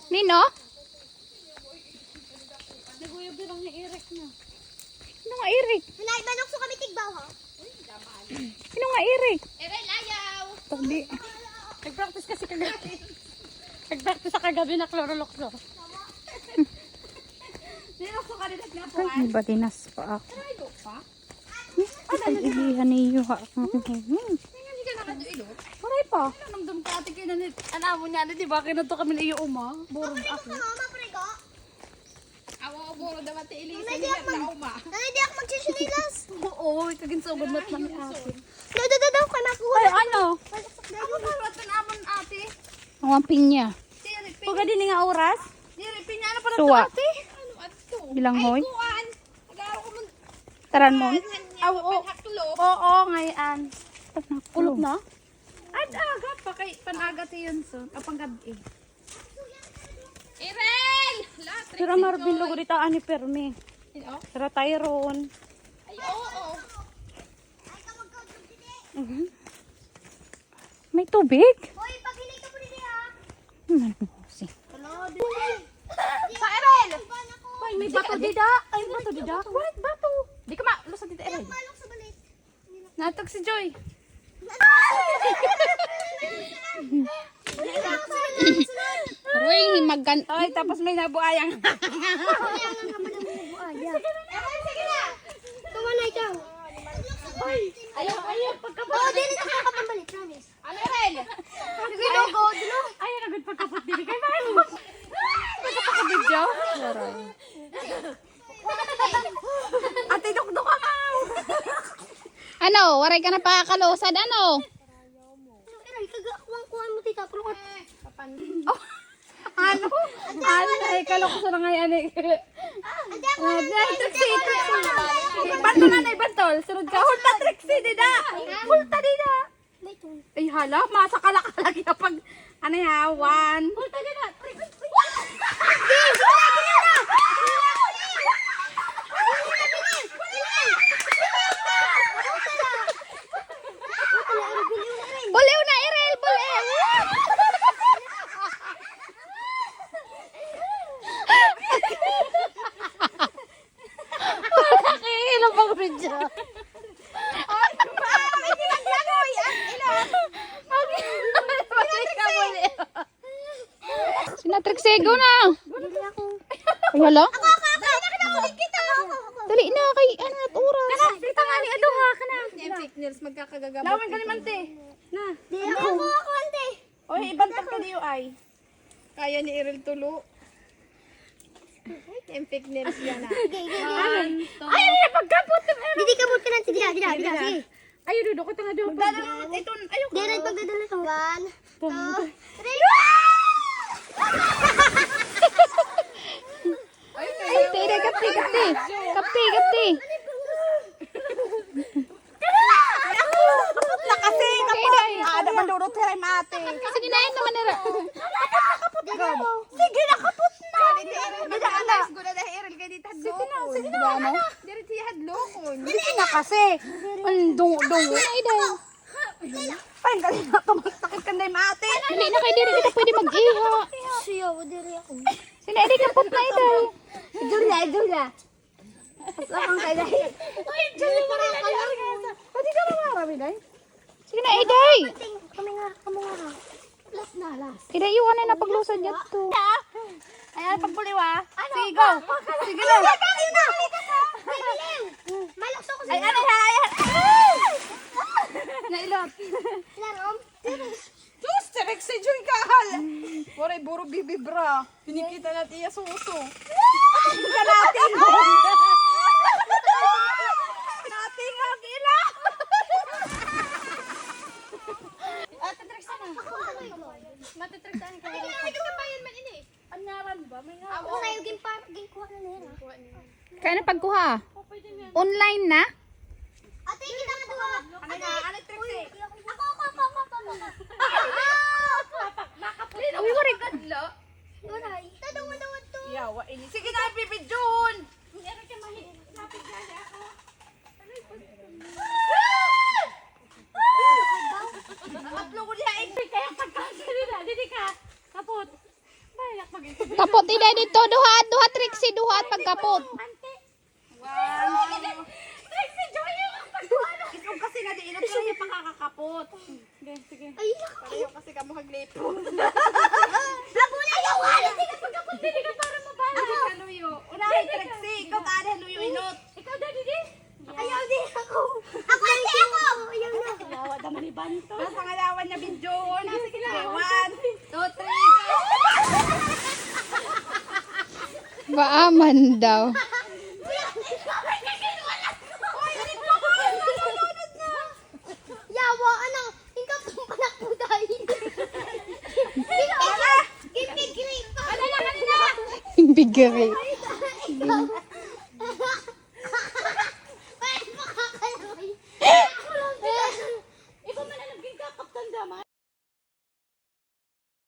Nino? Naguyog yun ang nairik na. Sino nga Eric? Manok so kami tigbaw ha? Sino nga Eric? Eren, ayaw! Tabi. Nag-practice kasi kagabi. Nag-practice sa kagabi na chlorolokso. Nilokso ka rin at nga po. Ay, batinas pa ako. Ay, pa? Ay, ilihan niyo ha. Hindi ka nakaduilot. Paray pa. Namdam ka ate kinanit. Ano mo niya, di ba? Kinanto kami na iyo uma. Burong ako. Mama, pare ko. Awa ko buro daw ate Elisa. Nanay, Hindi ka na uma. Di ako magsisinilas. Oo, kaginsugod mat man ate. Daw ka nakuha. Ay, ano? Ako parang tanamon ate. Ang wamping niya. Puga din nga oras? Diri, pinyana pa na Suwa. ate. Ano ato? Bilang hoy. Ay, kuan. Nag-aaral ko mo. Taran mo. Oo, haklop. Oo, ngayon. Ulop na? At aga pa kay panagat yun so. Kapang gabi. Irel! Latrik. Sira Marvin logo dito ani permi. Oh. Sira Tyron. Ay, oo. May tubig? Hoy, pag-inay ka po din ha. Si. Sa Irel! Ay, may bato dida. Ay, bato dida. What? Bato. Di ka ma-lusa dito Irel. Manok sa balit. Natag si Joy. Ruy, himagan. Ay, tapos may nabuayang. Sige na. Tumanay ka. Ayaw, pagkapot. Oo, din ito ka pambalik, promise. Ano Irel? Sige, go. Ayaw, nagod pagkapot din. Kaya bakit mo? Pagkapakabidyo? Ate, dukduk ka ka. Ano? Waray ka na pakakalusad. Ano? Ay, kagakuhan mo tita, pero Ano? Ay, kalokso na ngayon. Banto na na ibantol. Sunod ka. Hulta Trixie, dida. Hulta, dida. Ay, hala. Masa kalakalag ya pag, ano ya, one. Hulta, dida. Buliw na, Irel! Buliw! Ilang bang video? Sinatriksego na! Ay, hala? Dali na, kay ano at oras. Dito nga ni Aduha ka na. Fake news, magkakagagabot. Lawan ka ni Mante. Na. Di ako ante. Oy, ibantag ka niyo ay. Kaya ni Irel tulo. Yung fake news yan ah. Ay, pagkapot ng Irel. Didi ka mo ka nanti, dida, sige. Ay, dudo ko tanga dudo. Magdadala ito. Ayoko. Dida, pagdadala to. 1, 2, 3. Ay, tere, kapti, kapti. Kapti, kapti. Kapot na kasi. Kapot. Ada man durot hiray mate. Sige na yun naman nila. Sige na, kapot na. Bida ana. Guna na Irel kay dito hadlo. Sige na, sige na. Ano? Diri ti hadlo ko. Sige na kasi. Ang dungo-dungo na, Idol. Ay, galing na tumasakit kanday mate. Dali na kay diri kita pwede mag-iha. Siya, diri ako. Sina, edi kapot na, Idol. Julia. Lakang kay dahi. Ay, Julia para kaya. Pwede ka na marami dai. Sige na, Iday. Kami nga. Last na, last. Iday, iwan na na paglusad niya to. Ayan, pagpuliwa. Sige, go. Sige na. Malakso ko Ay, sa ano ha? Ayan. Nailot. larom. Diyos, terek si Joy kahal. Waray, buro bibibra. Pinikita natin iya suso. Ka natin. Natin ang ila. Tatriksan na. Matatriksan ka. Ay, nagkabayan man ini. Anyaran ba? May nga. Ako na yung ginkuha na nila. Kaya na pagkuha. Online na? Ate, kita nga duha. Ano nga? Ano Trixie? Ako. Uy, waray kadlo. Waray. Tadawad to. Yawa ini. Sige na, bibidyon. Ang atlo ko niya. Kaya pagkakasali na. Didi ka. Kapot. Bayak mag Kapot ina dito. Duha Trixie. Duha at pagkapot. Ikaw kasi na di inot ko yung pakakakapot. Sige. Ay, Pareho kasi ka mo haglipo. ayaw nga. Dili ka para mabalo. Hindi ka luyo. Unahin Trixie. Ikaw tahan luyo inot. Ikaw dali di. Ayaw din ako. Ako hindi ako. Ayaw na. Lawa naman ni Banto. Nasa pangalawan na video. Sige na. 1, 2, 3. Baaman daw. Yawa, ano? Ikaw pang panak po dahil. Gipigri. Ano na kanina? Yung bigari. Ikaw.